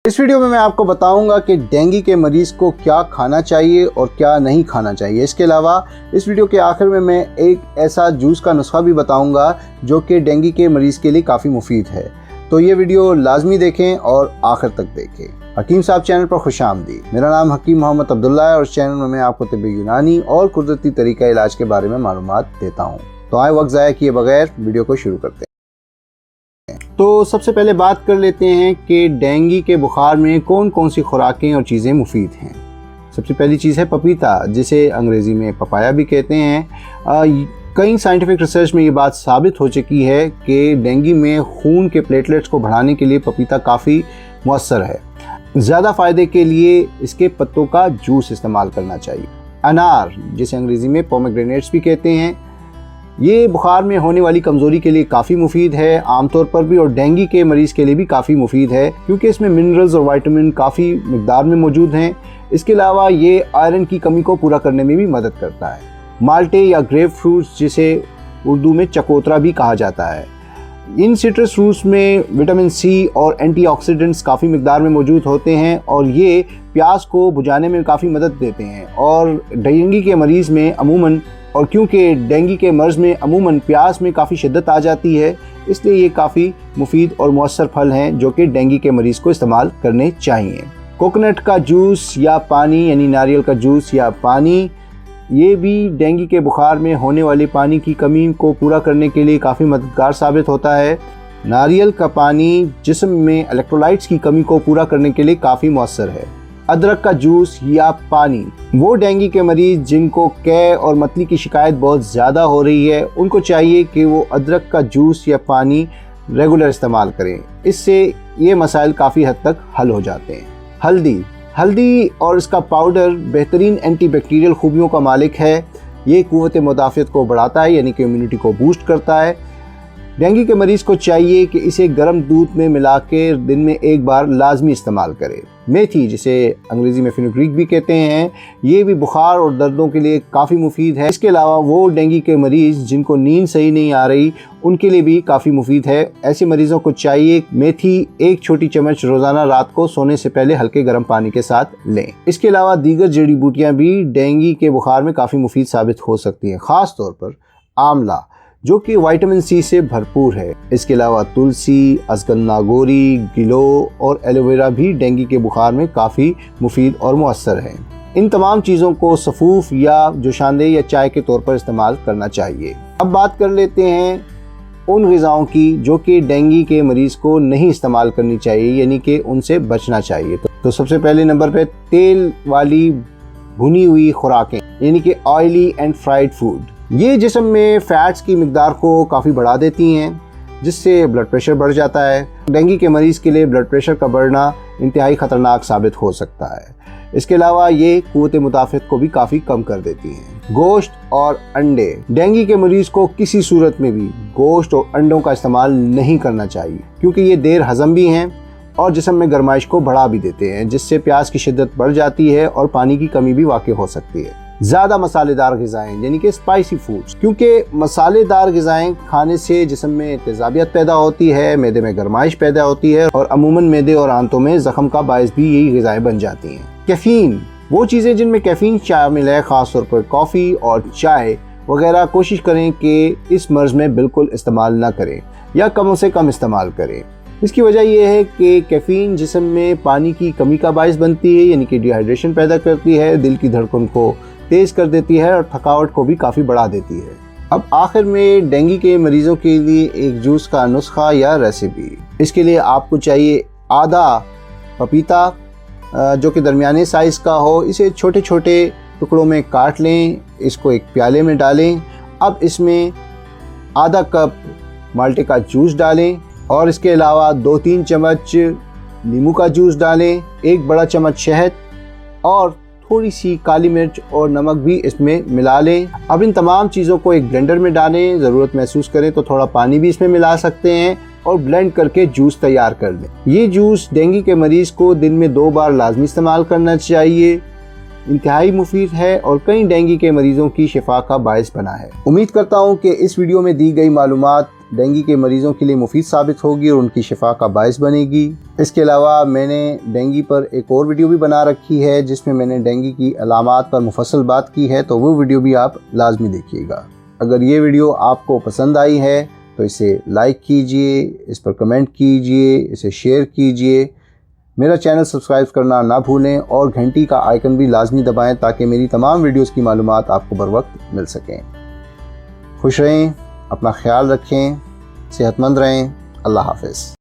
इस वीडियो में मैं आपको बताऊंगा कि डेंगू के मरीज़ को क्या खाना चाहिए और क्या नहीं खाना चाहिए। इसके अलावा इस वीडियो के आखिर में मैं एक ऐसा जूस का नुस्खा भी बताऊंगा जो कि डेंगू के मरीज़ के लिए काफ़ी मुफीद है। तो ये वीडियो लाजमी देखें और आखिर तक देखें। हकीम साहब चैनल पर खुशामदीद। मेरा नाम हकीम मोहम्मद अब्दुल्ला है और इस चैनल में मैं आपको तिब्बी यूनानी और कुदरती तरीका इलाज के बारे में मालूमात देता हूँ। तो आए वक्त ज़ाया किए बगैर वीडियो को शुरू करते हैं। तो सबसे पहले बात कर लेते हैं कि डेंगू के बुखार में कौन कौन सी खुराकें और चीज़ें मुफीद हैं। सबसे पहली चीज़ है पपीता, जिसे अंग्रेज़ी में पपाया भी कहते हैं। कई साइंटिफिक रिसर्च में ये बात साबित हो चुकी है कि डेंगू में खून के प्लेटलेट्स को बढ़ाने के लिए पपीता काफ़ी मुअस्सर है। ज़्यादा फ़ायदे के लिए इसके पत्तों का जूस इस्तेमाल करना चाहिए। अनार, जिसे अंग्रेज़ी में पोमेग्रेनेट्स भी कहते हैं, ये बुखार में होने वाली कमज़ोरी के लिए काफ़ी मुफीद है आमतौर पर भी, और डेंगू के मरीज़ के लिए भी काफ़ी मुफीद है क्योंकि इसमें मिनरल्स और विटामिन काफ़ी मिकदार में मौजूद हैं। इसके अलावा ये आयरन की कमी को पूरा करने में भी मदद करता है। माल्टे या ग्रेप फ्रूट्स, जिसे उर्दू में चकोतरा भी कहा जाता है, इन सिट्रस फ्रूट्स में विटामिन सी और एंटीऑक्सीडेंट्स काफ़ी मिकदार में मौजूद होते हैं और ये प्यास को बुझाने में काफ़ी मदद देते हैं। और डेंगू के मरीज़ में अमूमन, और क्योंकि डेंगू के मर्ज़ में अमूमन प्यास में काफ़ी शिद्दत आ जाती है, इसलिए ये काफ़ी मुफीद और मुअस्सर फल हैं जो कि डेंगू के मरीज़ को इस्तेमाल करने चाहिए। कोकोनट का जूस या पानी, यानी नारियल का जूस या पानी, ये भी डेंगू के बुखार में होने वाली पानी की कमी को पूरा करने के लिए काफ़ी मददगार साबित होता है। नारियल का पानी जिस्म में इलेक्ट्रोलाइट्स की कमी को पूरा करने के लिए काफ़ी मुअस्सर है। अदरक का जूस या पानी, वो डेंगू के मरीज़ जिनको कै और मतली की शिकायत बहुत ज़्यादा हो रही है, उनको चाहिए कि वो अदरक का जूस या पानी रेगुलर इस्तेमाल करें। इससे ये मसाइल काफ़ी हद तक हल हो जाते हैं। हल्दी और इसका पाउडर बेहतरीन एंटीबैक्टीरियल खूबियों का मालिक है। ये क़ुव्वत मुदाफ़ियत को बढ़ाता है, यानी कि इम्यूनिटी को बूस्ट करता है। डेंगू के मरीज़ को चाहिए कि इसे गर्म दूध में मिला के दिन में एक बार लाजमी इस्तेमाल करें। मेथी, जिसे अंग्रेज़ी में फेनुग्रीक भी कहते हैं, ये भी बुखार और दर्दों के लिए काफ़ी मुफीद है। इसके अलावा वो डेंगू के मरीज़ जिनको नींद सही नहीं आ रही, उनके लिए भी काफ़ी मुफीद है। ऐसे मरीज़ों को चाहिए मेथी एक छोटी चम्मच रोज़ाना रात को सोने से पहले हल्के गर्म पानी के साथ लें। इसके अलावा दीगर जड़ी बूटियाँ भी डेंगू के बुखार में काफ़ी मुफीद साबित हो सकती हैं, ख़ास तौर पर आंवला, जो कि विटामिन सी से भरपूर है। इसके अलावा तुलसी, असगंधागोरी, गिलो और एलोवेरा भी डेंगू के बुखार में काफ़ी मुफीद और मुअस्सर है। इन तमाम चीज़ों को सफ़ूफ या जोशानदेह या चाय के तौर पर इस्तेमाल करना चाहिए। अब बात कर लेते हैं उन ग़िज़ाओं की जो कि डेंगू के मरीज़ को नहीं इस्तेमाल करनी चाहिए, यानी कि उनसे बचना चाहिए। तो सबसे पहले नंबर पर तेल वाली भुनी हुई खुराकें, यानी कि ऑयली एंड फ्राइड फूड। ये जिस्म में फ़ैट्स की मिकदार को काफ़ी बढ़ा देती हैं, जिससे ब्लड प्रेशर बढ़ जाता है। डेंगू के मरीज़ के लिए ब्लड प्रेशर का बढ़ना इंतहाई ख़तरनाक साबित हो सकता है। इसके अलावा ये क़ुव्वत मुदाफ़ियत को भी काफ़ी कम कर देती हैं। गोश्त और अंडे, डेंगू के मरीज़ को किसी सूरत में भी गोश्त और अंडों का इस्तेमाल नहीं करना चाहिए क्योंकि ये देर हज़म भी हैं और जिस्म में गर्माइश को बढ़ा भी देते हैं, जिससे प्यास की शिद्दत बढ़ जाती है और पानी की कमी भी वाक़ई हो सकती है। ज़्यादा मसालेदार ग़िज़ाएँ, यानी कि स्पाइसी फूड्स, क्योंकि मसालेदार ग़िज़ाएँ खाने से जिस्म में तेज़ाबियत पैदा होती है, मैदे में गर्माइश पैदा होती है और अमूमन मैदे और आंतों में ज़ख़म का बायस भी यही ग़िज़ाएँ बन जाती हैं। कैफ़ीन, वो चीज़ें जिनमें कैफ़ीन शामिल है, ख़ास तौर पर कॉफ़ी और चाय वगैरह, कोशिश करें कि इस मर्ज़ में बिल्कुल इस्तेमाल ना करें या कम से कम इस्तेमाल करें। इसकी वजह यह है कि कैफ़ीन जिस्म में पानी की कमी का बायस बनती है, यानी कि डिहाइड्रेशन पैदा करती है, दिल की धड़कन को तेज़ कर देती है और थकावट को भी काफ़ी बढ़ा देती है। अब आखिर में डेंगू के मरीज़ों के लिए एक जूस का नुस्खा या रेसिपी। इसके लिए आपको चाहिए आधा पपीता, जो कि दरमियाने साइज़ का हो। इसे छोटे छोटे टुकड़ों में काट लें, इसको एक प्याले में डालें। अब इसमें आधा कप माल्टे का जूस डालें और इसके अलावा 2-3 चम्मच नींबू का जूस डालें, 1 बड़ा चम्मच शहद और थोड़ी सी काली मिर्च और नमक भी इसमें मिला लें। अब इन तमाम चीज़ों को एक ब्लेंडर में डालें, ज़रूरत महसूस करें तो थोड़ा पानी भी इसमें मिला सकते हैं और ब्लेंड करके जूस तैयार कर लें। ये जूस डेंगू के मरीज़ को दिन में 2 बार लाजमी इस्तेमाल करना चाहिए। इंतहाई मुफीद है और कई डेंगू के मरीज़ों की शिफा का बायस बना है। उम्मीद करता हूँ कि इस वीडियो में दी गई मालूमात डेंगू के मरीज़ों के लिए मुफीद साबित होगी और उनकी शिफा का बायस बनेगी। इसके अलावा मैंने डेंगू पर एक और वीडियो भी बना रखी है जिसमें मैंने डेंगू की अलामात पर मुफस्सल बात की है, तो वो वीडियो भी आप लाजमी देखिएगा। अगर ये वीडियो आपको पसंद आई है तो इसे लाइक कीजिए, इस पर कमेंट कीजिए, इसे शेयर कीजिए। मेरा चैनल सब्सक्राइब करना ना भूलें और घंटी का आइकन भी लाजमी दबाएं ताकि मेरी तमाम वीडियोस की मालूमात आपको बर वक्त मिल सकें। खुश रहें, अपना ख्याल रखें, सेहतमंद रहें। अल्लाह हाफ़िज़।